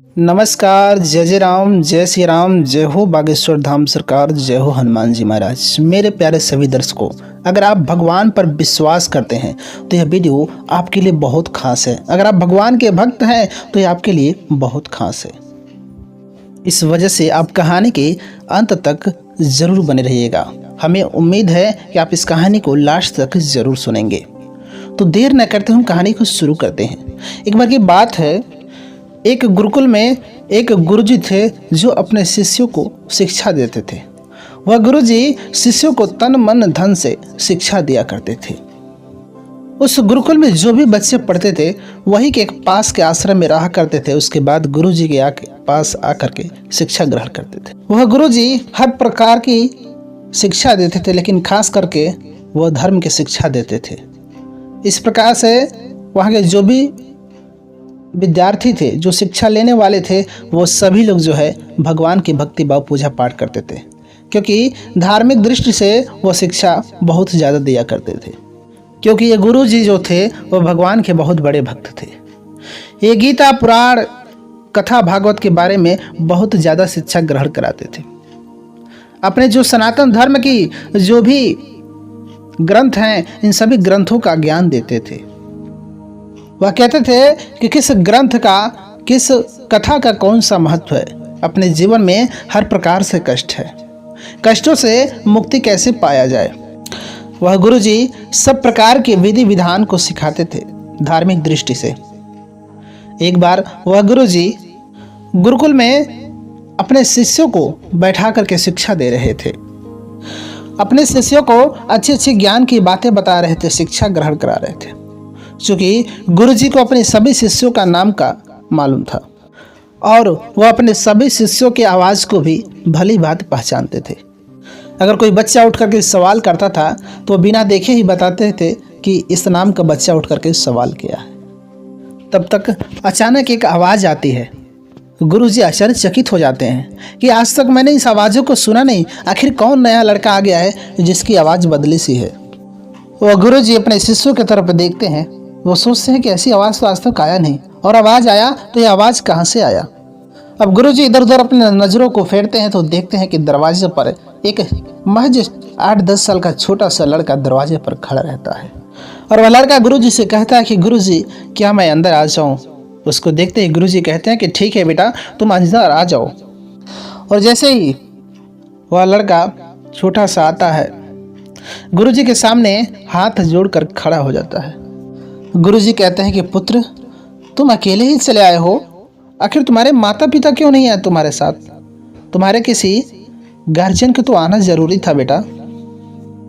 नमस्कार, जय राम, जय श्री राम, जय हो बागेश्वर धाम सरकार, जय हो हनुमान जी महाराज। मेरे प्यारे सभी दर्शकों, अगर आप भगवान पर विश्वास करते हैं तो यह वीडियो आपके लिए बहुत खास है। अगर आप भगवान के भक्त हैं तो यह आपके लिए बहुत खास है। इस वजह से आप कहानी के अंत तक ज़रूर बने रहिएगा। हमें उम्मीद है कि आप इस कहानी को लास्ट तक ज़रूर सुनेंगे। तो देर न करते हम कहानी को शुरू करते हैं। एक बार की बात है, एक गुरुकुल में एक गुरुजी थे जो अपने शिष्यों को शिक्षा देते थे। वह गुरुजी शिष्यों को तन मन धन से शिक्षा दिया करते थे। उस गुरुकुल में जो भी बच्चे पढ़ते थे वही के एक पास के आश्रम में रहा करते थे। उसके बाद गुरुजी के पास आकर के शिक्षा ग्रहण करते थे। वह गुरुजी हर प्रकार की शिक्षा देते थे, लेकिन खास करके वह धर्म की शिक्षा देते थे। इस प्रकार से वहाँ के जो भी विद्यार्थी थे, जो शिक्षा लेने वाले थे, वो सभी लोग जो है भगवान की भक्ति भाव पूजा पाठ करते थे, क्योंकि धार्मिक दृष्टि से वो शिक्षा बहुत ज़्यादा दिया करते थे। क्योंकि ये गुरु जी जो थे वो भगवान के बहुत बड़े भक्त थे। ये गीता पुराण कथा भागवत के बारे में बहुत ज़्यादा शिक्षा ग्रहण कराते थे। अपने जो सनातन धर्म की जो भी ग्रंथ हैं, इन सभी ग्रंथों का ज्ञान देते थे। वह कहते थे कि किस ग्रंथ का, किस कथा का कौन सा महत्व है। अपने जीवन में हर प्रकार से कष्ट है, कष्टों से मुक्ति कैसे पाया जाए। वह गुरुजी सब प्रकार के विधि विधान को सिखाते थे धार्मिक दृष्टि से। एक बार वह गुरुजी गुरुकुल में अपने शिष्यों को बैठा करके शिक्षा दे रहे थे। अपने शिष्यों को अच्छे अच्छे ज्ञान की बातें बता रहे थे, शिक्षा ग्रहण करा रहे थे। क्योंकि गुरुजी को अपने सभी शिष्यों का नाम का मालूम था और वह अपने सभी शिष्यों की आवाज़ को भी भली भांति पहचानते थे। अगर कोई बच्चा उठ करके सवाल करता था तो बिना देखे ही बताते थे कि इस नाम का बच्चा उठ करके सवाल किया है। तब तक अचानक एक आवाज़ आती है। गुरुजी आश्चर्यचकित हो जाते हैं कि आज तक मैंने इस आवाज़ों को सुना नहीं, आखिर कौन नया लड़का आ गया है जिसकी आवाज़ बदली सी है। वह गुरुजी अपने शिष्यों की तरफ देखते हैं। वो सोचते हैं कि ऐसी आवाज़ तो आज तक आया नहीं, और आवाज़ आया तो ये आवाज़ कहाँ से आया। अब गुरुजी इधर उधर अपने नज़रों को फेरते हैं तो देखते हैं कि दरवाजे पर एक महज 8-10 साल का छोटा सा लड़का दरवाजे पर खड़ा रहता है। और वह लड़का गुरुजी से कहता है कि गुरुजी, क्या मैं अंदर आ जाऊँ। उसको देखते ही गुरुजी कहते हैं कि ठीक है बेटा, तुम अंदर आ जाओ। और जैसे ही वह लड़का छोटा सा आता है, गुरुजी के सामने हाथ जोड़कर खड़ा हो जाता है। गुरुजी कहते हैं कि पुत्र, तुम अकेले ही चले आए हो, आखिर तुम्हारे माता पिता क्यों नहीं आए तुम्हारे साथ। तुम्हारे किसी गार्जियन को तो आना जरूरी था बेटा।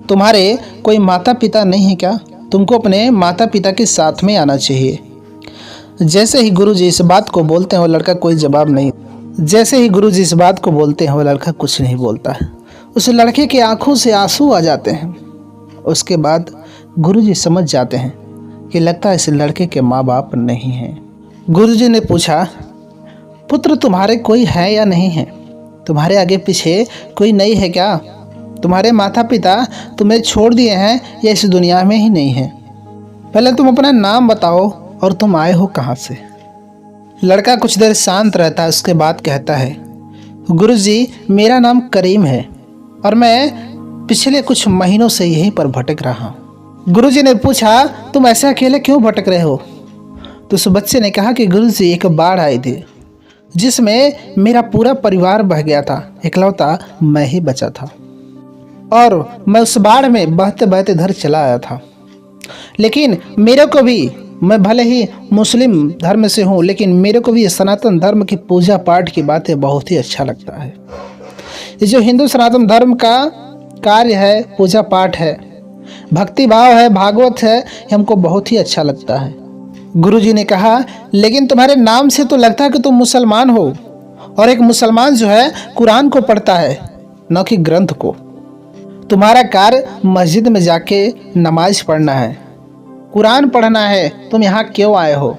तुम्हारे कोई माता पिता नहीं है क्या? तुमको अपने माता पिता के साथ में आना चाहिए। जैसे ही गुरुजी इस बात को बोलते हैं वो लड़का कोई जवाब नहीं। जैसे ही गुरुजी इस बात को बोलते हैं वो लड़का कुछ नहीं बोलता है। उस लड़के की आंखों से आंसू आ जाते हैं। उसके बाद गुरुजी समझ जाते हैं कि लगता है इस लड़के के माँ बाप नहीं हैं। गुरुजी ने पूछा, पुत्र तुम्हारे कोई है या नहीं है? तुम्हारे आगे पीछे कोई नहीं है क्या? तुम्हारे माता पिता तुम्हें छोड़ दिए हैं या इस दुनिया में ही नहीं है? पहले तुम अपना नाम बताओ और तुम आए हो कहाँ से। लड़का कुछ देर शांत रहता है, उसके बाद कहता है, गुरुजी मेरा नाम करीम है और मैं पिछले कुछ महीनों से यहीं पर भटक रहा हूँ। गुरुजी ने पूछा, तुम ऐसे अकेले क्यों भटक रहे हो? तो उस बच्चे ने कहा कि गुरुजी एक बाढ़ आई थी जिसमें मेरा पूरा परिवार बह गया था, इकलौता मैं ही बचा था और मैं उस बाढ़ में बहते बहते घर चला आया था। लेकिन मेरे को भी, मैं भले ही मुस्लिम धर्म से हूँ, लेकिन मेरे को भी सनातन धर्म की पूजा पाठ की बातें बहुत ही अच्छा लगता है। ये जो हिंदू सनातन धर्म का कार्य है, पूजा पाठ है, भक्ति भाव है, भागवत है, हमको बहुत ही अच्छा लगता है। गुरुजी ने कहा, लेकिन तुम्हारे नाम से तो लगता है कि तुम मुसलमान हो, और एक मुसलमान जो है कुरान को पढ़ता है, न कि ग्रंथ को। तुम्हारा कार्य मस्जिद में जाके नमाज पढ़ना है, कुरान पढ़ना है, तुम यहाँ क्यों आए हो?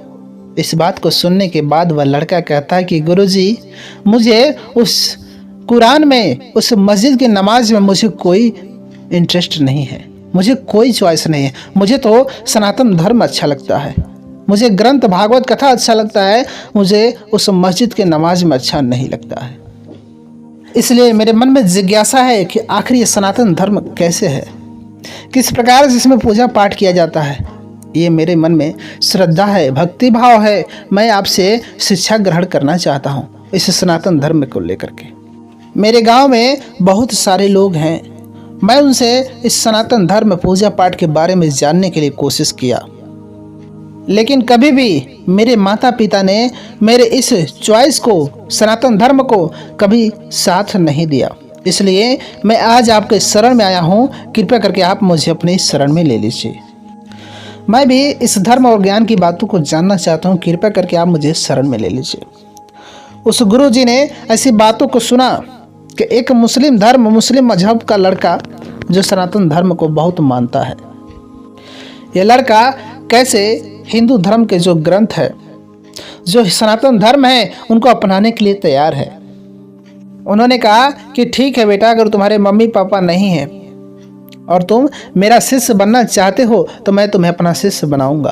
इस बात को सुनने के बाद वह लड़का कहता है कि गुरुजी, मुझे उस कुरान में, उस मस्जिद की नमाज में मुझे कोई इंटरेस्ट नहीं है, मुझे कोई चॉइस नहीं है। मुझे तो सनातन धर्म अच्छा लगता है। मुझे ग्रंथ भागवत कथा अच्छा लगता है, मुझे उस मस्जिद के नमाज में अच्छा नहीं लगता है। इसलिए मेरे मन में जिज्ञासा है कि आखिर ये सनातन धर्म कैसे है, किस प्रकार से इसमें पूजा पाठ किया जाता है। ये मेरे मन में श्रद्धा है, भक्ति भाव है। मैं आपसे शिक्षा ग्रहण करना चाहता हूँ इस सनातन धर्म को लेकर के। मेरे गांव में बहुत सारे लोग हैं, मैं उनसे इस सनातन धर्म पूजा पाठ के बारे में जानने के लिए कोशिश किया, लेकिन कभी भी मेरे माता पिता ने मेरे इस चॉइस को, सनातन धर्म को कभी साथ नहीं दिया। इसलिए मैं आज आपके शरण में आया हूँ, कृपया करके आप मुझे अपने शरण में ले लीजिए। मैं भी इस धर्म और ज्ञान की बातों को जानना चाहता हूँ, कृपया करके आप मुझे शरण में ले लीजिए। उस गुरु जी ने ऐसी बातों को सुना कि एक मुस्लिम धर्म, मुस्लिम मजहब का लड़का जो सनातन धर्म को बहुत मानता है, यह लड़का कैसे हिंदू धर्म के जो ग्रंथ है, जो सनातन धर्म है, उनको अपनाने के लिए तैयार है। उन्होंने कहा कि ठीक है बेटा, अगर तुम्हारे मम्मी पापा नहीं हैं और तुम मेरा शिष्य बनना चाहते हो तो मैं तुम्हें अपना शिष्य बनाऊंगा,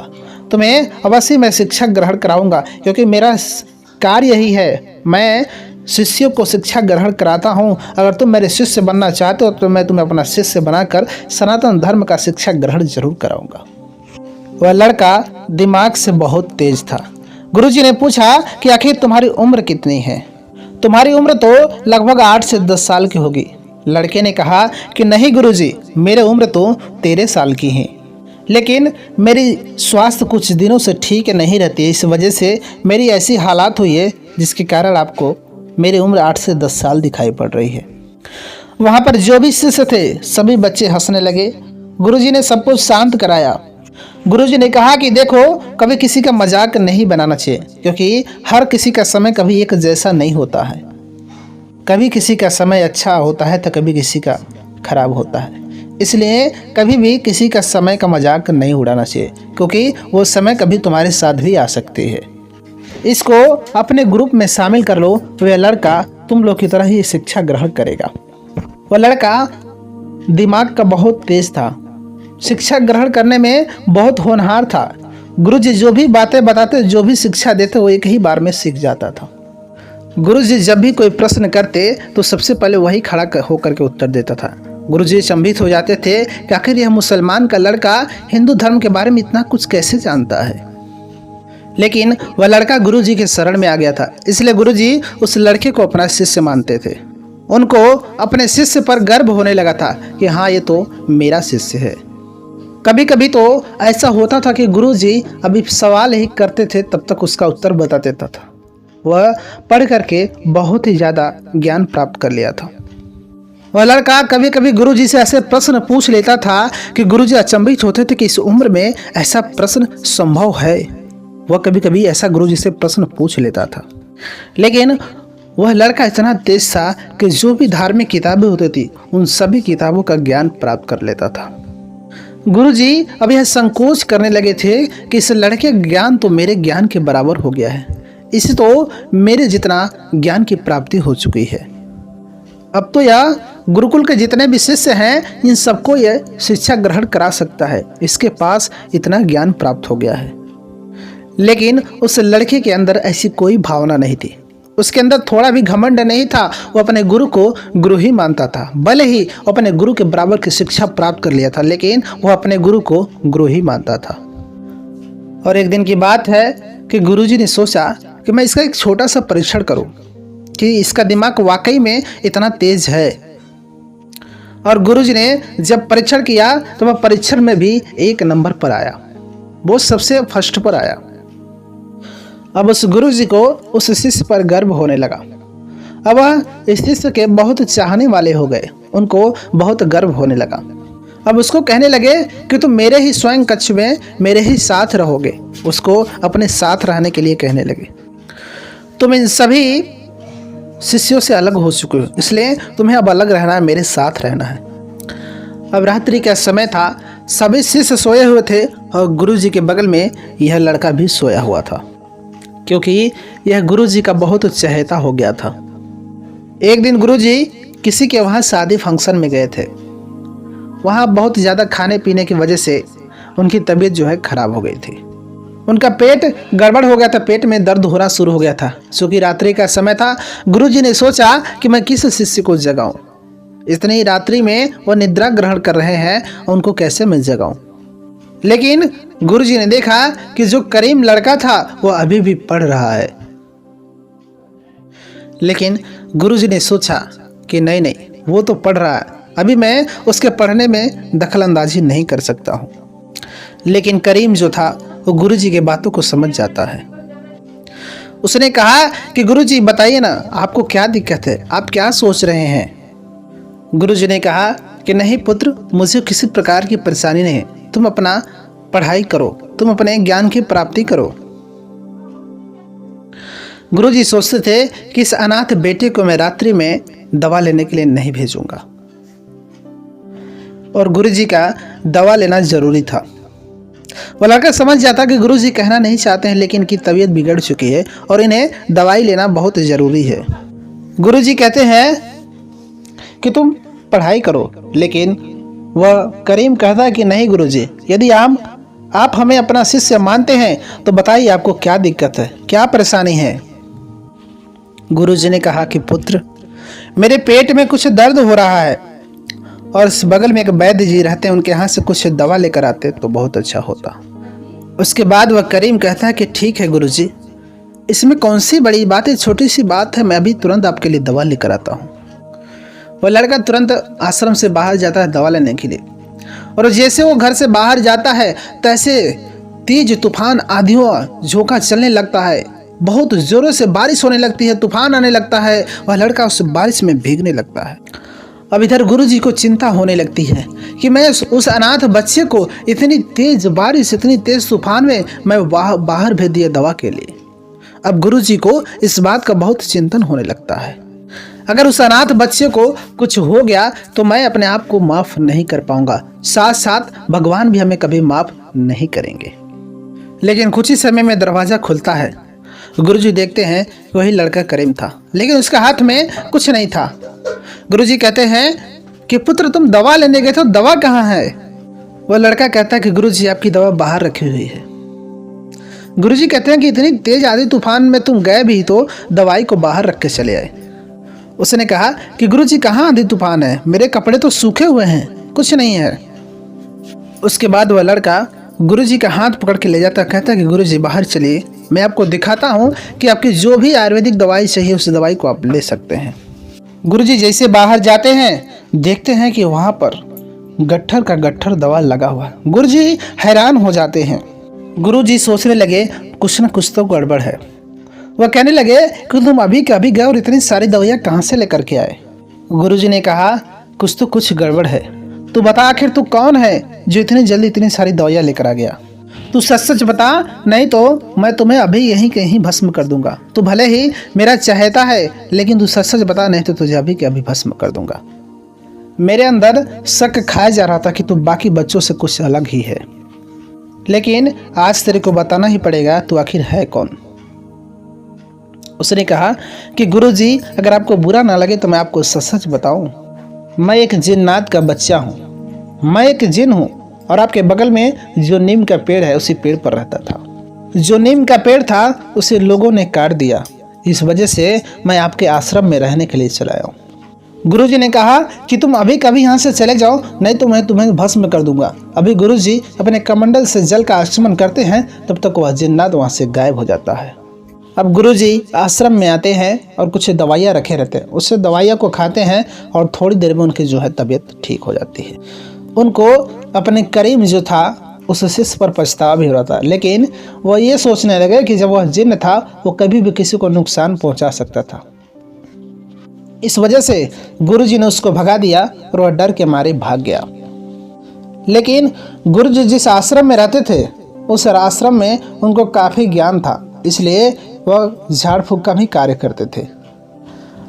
तुम्हें अवश्य मैं शिक्षा ग्रहण कराऊंगा, क्योंकि मेरा कार्य यही है, मैं शिष्यों को शिक्षा ग्रहण कराता हूँ। अगर तुम मेरे शिष्य बनना चाहते हो तो मैं तुम्हें अपना शिष्य बनाकर सनातन धर्म का शिक्षा ग्रहण जरूर कराऊंगा। वह लड़का दिमाग से बहुत तेज था। गुरुजी ने पूछा कि आखिर तुम्हारी उम्र कितनी है? तुम्हारी उम्र तो लगभग 8 से 10 साल की होगी। लड़के ने कहा कि नहीं गुरुजी, मेरी उम्र तो 13 साल की है, लेकिन मेरी स्वास्थ्य कुछ दिनों से ठीक नहीं रहती है। इस वजह से मेरी ऐसी हालात हुई है जिसके कारण आपको मेरी उम्र 8 से 10 साल दिखाई पड़ रही है। वहाँ पर जो भी शिष्य थे सभी बच्चे हंसने लगे। गुरुजी ने सबको शांत कराया। गुरुजी ने कहा कि देखो, कभी किसी का मजाक नहीं बनाना चाहिए, क्योंकि हर किसी का समय कभी एक जैसा नहीं होता है। कभी किसी का समय अच्छा होता है तो कभी किसी का खराब होता है। इसलिए कभी भी किसी का समय का मजाक नहीं उड़ाना चाहिए, क्योंकि वो समय कभी तुम्हारे साथ भी आ सकती है। इसको अपने ग्रुप में शामिल कर लो तो वह लड़का तुम लोग की तरह ही शिक्षा ग्रहण करेगा। वह लड़का दिमाग का बहुत तेज था, शिक्षा ग्रहण करने में बहुत होनहार था। गुरुजी जो भी बातें बताते, जो भी शिक्षा देते, वो एक ही बार में सीख जाता था। गुरुजी जब भी कोई प्रश्न करते तो सबसे पहले वही खड़ा होकर के उत्तर देता था। गुरुजी चंभित हो जाते थे कि आखिर यह मुसलमान का लड़का हिंदू धर्म के बारे में इतना कुछ कैसे जानता है। लेकिन वह लड़का गुरुजी के शरण में आ गया था, इसलिए गुरुजी उस लड़के को अपना शिष्य मानते थे। उनको अपने शिष्य पर गर्व होने लगा था कि हाँ, ये तो मेरा शिष्य है। कभी कभी तो ऐसा होता था कि गुरुजी अभी सवाल ही करते थे, तब तक उसका उत्तर बता देता था। वह पढ़ करके बहुत ही ज़्यादा ज्ञान प्राप्त कर लिया था। वह लड़का कभी कभी गुरुजी से ऐसे प्रश्न पूछ लेता था कि गुरुजी अचंभित होते थे कि इस उम्र में ऐसा प्रश्न संभव है। वह कभी कभी ऐसा गुरुजी से प्रश्न पूछ लेता था, लेकिन वह लड़का इतना तेज था कि जो भी धार्मिक किताबें होती थी उन सभी किताबों का ज्ञान प्राप्त कर लेता था। गुरुजी अब यह संकोच करने लगे थे कि इस लड़के का ज्ञान तो मेरे ज्ञान के बराबर हो गया है, इसे तो मेरे जितना ज्ञान की प्राप्ति हो चुकी है। अब तो यह गुरुकुल के जितने भी शिष्य हैं इन सबको यह शिक्षा ग्रहण करा सकता है, इसके पास इतना ज्ञान प्राप्त हो गया है। लेकिन उस लड़के के अंदर ऐसी कोई भावना नहीं थी, उसके अंदर थोड़ा भी घमंड नहीं था। वो अपने गुरु को गुरु ही मानता था, भले ही अपने गुरु के बराबर की शिक्षा प्राप्त कर लिया था, लेकिन वो अपने गुरु को गुरु ही मानता था। और एक दिन की बात है कि गुरुजी ने सोचा कि मैं इसका एक छोटा सा परीक्षण करूं कि इसका दिमाग वाकई में इतना तेज है। और गुरुजी ने जब परीक्षण किया तो वह परीक्षण में भी 1 नंबर पर आया, वो सबसे फर्स्ट पर आया। अब उस गुरुजी को उस शिष्य पर गर्व होने लगा। अब वह इस शिष्य के बहुत चाहने वाले हो गए, उनको बहुत गर्व होने लगा। अब उसको कहने लगे कि तुम मेरे ही स्वयं कक्ष में मेरे ही साथ रहोगे। उसको अपने साथ रहने के लिए कहने लगे। तुम इन सभी शिष्यों से अलग हो चुके हो, इसलिए तुम्हें अब अलग रहना है, मेरे साथ रहना है। अब रात्रि का समय था, सभी शिष्य सोए हुए थे और गुरुजी के बगल में यह लड़का भी सोया हुआ था, क्योंकि यह गुरुजी का बहुत चहेता हो गया था। एक दिन गुरुजी किसी के वहाँ शादी फंक्शन में गए थे। वहाँ बहुत ज़्यादा खाने पीने की वजह से उनकी तबीयत जो है खराब हो गई थी। उनका पेट गड़बड़ हो गया था, पेट में दर्द होना शुरू हो गया था। क्योंकि रात्रि का समय था, गुरुजी ने सोचा कि मैं किस शिष्य को जगाऊं। इतनी रात्रि में वो निद्रा ग्रहण कर रहे हैं, उनको कैसे मैं जगाऊं। लेकिन गुरुजी ने देखा कि जो करीम लड़का था वो अभी भी पढ़ रहा है। लेकिन गुरुजी ने सोचा कि नहीं नहीं, वो तो पढ़ रहा है, अभी मैं उसके पढ़ने में दखल अंदाजी नहीं कर सकता हूँ। लेकिन करीम जो था वो गुरुजी की बातों को समझ जाता है। उसने कहा कि गुरुजी बताइए ना, आपको क्या दिक्कत है, आप क्या सोच रहे हैं। गुरुजी ने कहा कि नहीं पुत्र, मुझे किसी प्रकार की परेशानी नहीं है, तुम अपना पढ़ाई करो, तुम अपने ज्ञान की प्राप्ति करो। गुरुजी सोचते थे कि इस अनाथ बेटे को मैं रात्रि में दवा लेने के लिए नहीं भेजूंगा, और गुरुजी का दवा लेना जरूरी था। वो लड़का समझ जाता कि गुरुजी कहना नहीं चाहते हैं, लेकिन इनकी तबीयत बिगड़ चुकी है और इन्हें दवाई लेना बहुत ज़रूरी है। गुरुजी कहते हैं कि तुम पढ़ाई करो, लेकिन वह करीम कहता है कि नहीं गुरुजी, यदि आप हमें अपना शिष्य मानते हैं तो बताइए आपको क्या दिक्कत है, क्या परेशानी है। गुरुजी ने कहा कि पुत्र, मेरे पेट में कुछ दर्द हो रहा है और इस बगल में एक वैद्य जी रहते हैं, उनके यहाँ से कुछ दवा लेकर आते तो बहुत अच्छा होता। उसके बाद वह करीम कहता है कि ठीक है गुरुजी, इसमें कौन सी बड़ी बात है, छोटी सी बात है, मैं अभी तुरंत आपके लिए दवा लेकर आता हूँ। वह लड़का तुरंत आश्रम से बाहर जाता है दवा लेने के लिए, और जैसे वो घर से बाहर जाता है तैसे तेज तूफान आंधियों झोंका चलने लगता है, बहुत जोरों से बारिश होने लगती है, तूफान आने लगता है। वह लड़का उस बारिश में भीगने लगता है। अब इधर गुरुजी को चिंता होने लगती है कि मैं उस अनाथ बच्चे को इतनी तेज बारिश, इतनी तेज तूफान में मैं बाहर भेज दिया दवा के लिए। अब गुरुजी को इस बात का बहुत चिंतन होने लगता है, अगर उस अनाथ बच्चे को कुछ हो गया तो मैं अपने आप को माफ नहीं कर पाऊंगा, साथ साथ भगवान भी हमें कभी माफ नहीं करेंगे। लेकिन कुछ ही समय में दरवाजा खुलता है। गुरुजी देखते हैं वही लड़का करीम था, लेकिन उसका हाथ में कुछ नहीं था। गुरुजी कहते हैं कि पुत्र, तुम दवा लेने गए थे, दवा कहाँ है। वह लड़का कहता है कि गुरुजी, आपकी दवा बाहर रखी हुई है। गुरुजी कहते हैं कि इतनी तेज आंधी तूफान में तुम गए भी तो दवाई को बाहर रख के चले आए। उसने कहा कि गुरुजी, कहाँ आंधी तूफान है, मेरे कपड़े तो सूखे हुए हैं, कुछ नहीं है। उसके बाद वह लड़का गुरुजी का हाथ पकड़ के ले जाता, कहता है कि गुरुजी बाहर चलिए, मैं आपको दिखाता हूँ कि आपकी जो भी आयुर्वेदिक दवाई चाहिए उस दवाई को आप ले सकते हैं। गुरुजी जैसे बाहर जाते हैं, देखते हैं कि वहाँ पर गट्ठर का गट्ठर दवा लगा हुआ है। गुरुजी हैरान हो जाते हैं। गुरुजी सोचने लगे कुछ न कुछ तो गड़बड़ है। वह कहने लगे कि तुम अभी के अभी गए और इतनी सारी दवाइयाँ कहाँ से लेकर के आए। गुरुजी ने कहा कुछ गड़बड़ है, तू बता आखिर तू कौन है जो इतनी जल्दी इतनी सारी दवाइयाँ लेकर आ गया। तू सच सच बता, नहीं तो मैं तुम्हें अभी यहीं कहीं भस्म कर दूंगा। तू भले ही मेरा चाहता है, लेकिन तू सच सच बता, नहीं तो तुझे अभी के अभी भस्म कर दूंगा। मेरे अंदर शक खाया जा रहा था कि तू बाकी बच्चों से कुछ अलग ही है, लेकिन आज तेरे को बताना ही पड़ेगा तू आखिर है कौन। उसने कहा कि गुरुजी, अगर आपको बुरा ना लगे तो मैं आपको सच सच बताऊं, मैं एक जिन्नात का बच्चा हूँ। मैं एक जिन हूँ और आपके बगल में जो नीम का पेड़ है उसी पेड़ पर रहता था। जो नीम का पेड़ था उसे लोगों ने काट दिया, इस वजह से मैं आपके आश्रम में रहने के लिए चला आया हूँ। गुरुजी ने कहा कि तुम अभी कभी यहाँ से चले जाओ, नहीं तो मैं तुम्हें भस्म कर दूंगा। अभी गुरुजी अपने कमंडल से जल का आचमन करते हैं, तब तक वह जिन्नात वहाँ से गायब हो जाता है। अब गुरुजी आश्रम में आते हैं और कुछ दवाइयाँ रखे रहते हैं, उससे दवाइयाँ को खाते हैं और थोड़ी देर में उनकी जो है तबीयत ठीक हो जाती है। उनको अपने करीम जो था उस शिष्य पर पछतावा भी हो रहा था, लेकिन वह ये सोचने लगे कि जब वह जिन्न था वो कभी भी किसी को नुकसान पहुंचा सकता था। इस वजह से गुरुजी ने उसको भगा दिया और वह डर के मारे भाग गया। लेकिन गुरुजी जिस आश्रम में रहते थे उस आश्रम में उनको काफ़ी ज्ञान था, इसलिए वह झाड़ फूँक का भी कार्य करते थे।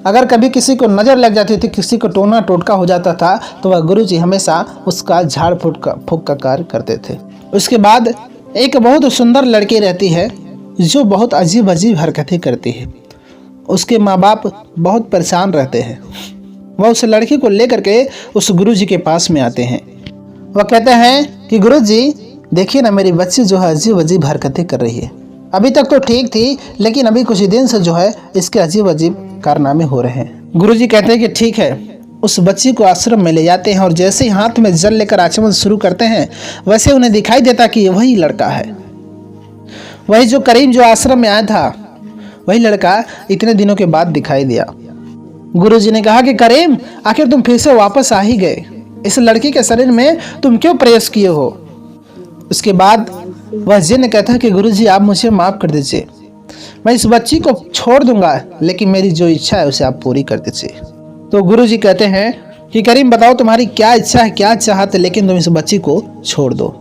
अगर कभी किसी को नज़र लग जाती थी, किसी को टोना टोटका हो जाता था, तो वह गुरुजी हमेशा उसका झाड़ फूँक का कार्य करते थे। उसके बाद एक बहुत सुंदर लड़की रहती है जो बहुत अजीब अजीब हरकतें करती है। उसके माँ बाप बहुत परेशान रहते हैं। वह उस लड़की को लेकर के उस गुरुजी के पास में आते हैं। वह कहते हैं कि गुरुजी, देखिए ना, मेरी बच्ची जो है अजीब अजीब हरकतें कर रही है। अभी तक तो ठीक थी, लेकिन अभी कुछ दिन से जो है इसके अजीब अजीब कारनामे हो रहे हैं। गुरुजी कहते हैं कि ठीक है। उस बच्ची को आश्रम में ले जाते हैं और जैसे ही हाथ में जल लेकर आचमन शुरू करते हैं, वैसे उन्हें दिखाई देता कि वही लड़का है, वही जो करीम जो आश्रम में आया था, वही लड़का इतने दिनों के बाद दिखाई दिया। गुरुजी ने कहा कि करीम, आखिर तुम फिर से वापस आ ही गए। इस लड़की के शरीर में तुम क्यों प्रवेश किए हो? उसके बाद वह जिन्न कहता है कि गुरुजी आप मुझे माफ़ कर दीजिए, मैं इस बच्ची को छोड़ दूंगा, लेकिन मेरी जो इच्छा है उसे आप पूरी कर दीजिए। तो गुरुजी कहते हैं कि करीम बताओ तुम्हारी क्या इच्छा है, क्या चाहते, लेकिन तुम इस बच्ची को छोड़ दो।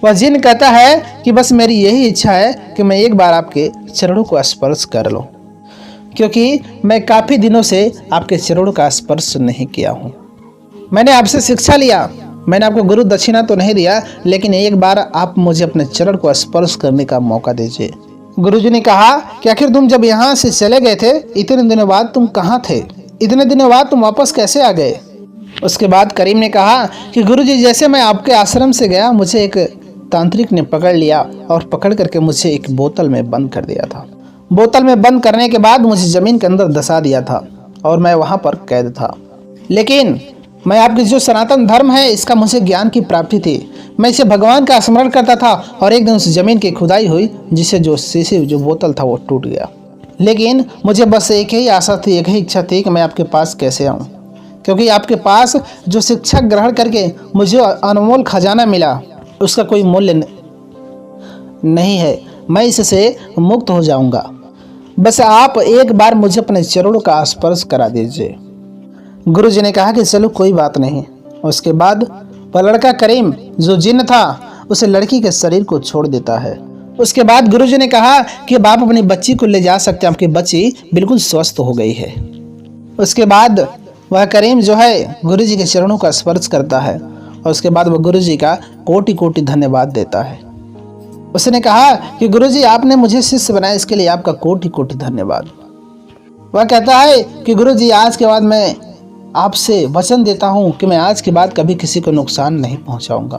वह जिन्न कहता है कि बस मेरी यही इच्छा है कि मैं एक बार आपके चरणों को स्पर्श कर लूं, क्योंकि मैं काफ़ी दिनों से आपके चरणों का स्पर्श नहीं किया हूं। मैंने आपसे शिक्षा लिया, मैंने आपको गुरु दक्षिणा तो नहीं दिया, लेकिन एक बार आप मुझे अपने चरण को स्पर्श करने का मौका दीजिए। गुरुजी ने कहा कि आखिर तुम जब यहाँ से चले गए थे, इतने दिनों बाद तुम कहाँ थे? इतने दिनों बाद तुम वापस कैसे आ गए? उसके बाद करीम ने कहा कि गुरुजी जैसे मैं आपके आश्रम से गया, मुझे एक तांत्रिक ने पकड़ लिया और पकड़ करके मुझे एक बोतल में बंद कर दिया था। बोतल में बंद करने के बाद मुझे ज़मीन के अंदर धंसा दिया था और मैं वहाँ पर कैद था। लेकिन मैं आपकी जो सनातन धर्म है, इसका मुझे ज्ञान की प्राप्ति थी। मैं इसे भगवान का स्मरण करता था और एक दिन उस ज़मीन की खुदाई हुई, जिससे जो शीशे जो बोतल था वो टूट गया। लेकिन मुझे बस एक ही आशा थी, एक ही इच्छा थी कि मैं आपके पास कैसे आऊँ, क्योंकि आपके पास जो शिक्षा ग्रहण करके मुझे अनमोल खजाना मिला, उसका कोई मूल्य नहीं है। मैं इससे मुक्त हो जाऊंगा। बस आप एक बार मुझे अपने चरणों का स्पर्श करा दीजिए। गुरुजी ने कहा कि चलो कोई बात नहीं। उसके बाद वह लड़का करीम जो जिन्न था, उसे लड़की के शरीर को छोड़ देता है। उसके बाद गुरुजी ने कहा कि अब आप अपनी बच्ची को ले जा सकते हैं, आपकी बच्ची बिल्कुल स्वस्थ हो गई है। उसके बाद वह करीम जो है गुरुजी के चरणों का स्पर्श करता है और उसके बाद वह गुरुजी का कोटि कोटि धन्यवाद देता है। उसने कहा कि गुरुजी आपने मुझे शिष्य बनाया, इसके लिए आपका कोटि कोटि धन्यवाद। वह कहता है कि गुरुजी आज के बाद मैं आपसे वचन देता हूँ कि मैं आज के बाद कभी किसी को नुकसान नहीं पहुँचाऊँगा,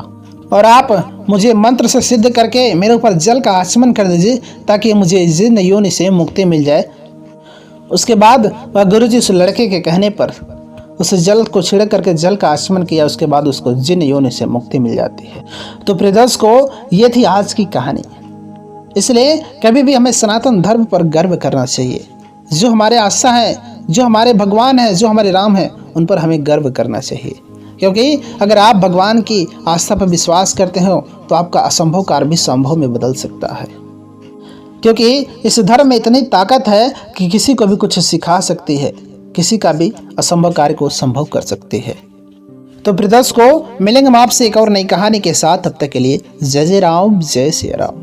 और आप मुझे मंत्र से सिद्ध करके मेरे ऊपर जल का आचमन कर दीजिए, ताकि मुझे जिन्न योनि से मुक्ति मिल जाए। उसके बाद वह गुरुजी उस लड़के के कहने पर उस जल को छिड़क करके जल का आचमन किया। उसके बाद उसको जिन्न योनि से मुक्ति मिल जाती है। तो प्रिय दर्शकों, ये थी आज की कहानी। इसलिए कभी भी हमें सनातन धर्म पर गर्व करना चाहिए। जो हमारे आस्था है, जो हमारे भगवान है, जो हमारे राम है, उन पर हमें गर्व करना चाहिए। क्योंकि अगर आप भगवान की आस्था पर विश्वास करते हो तो आपका असंभव कार्य भी संभव में बदल सकता है। क्योंकि इस धर्म में इतनी ताकत है कि किसी को भी कुछ सिखा सकती है, किसी का भी असंभव कार्य को संभव कर सकती है। तो प्रिय दर्शकों, मिलेंगे हम आपसे एक और नई कहानी के साथ। तब तक के लिए जय जय राम, जय सिया राम।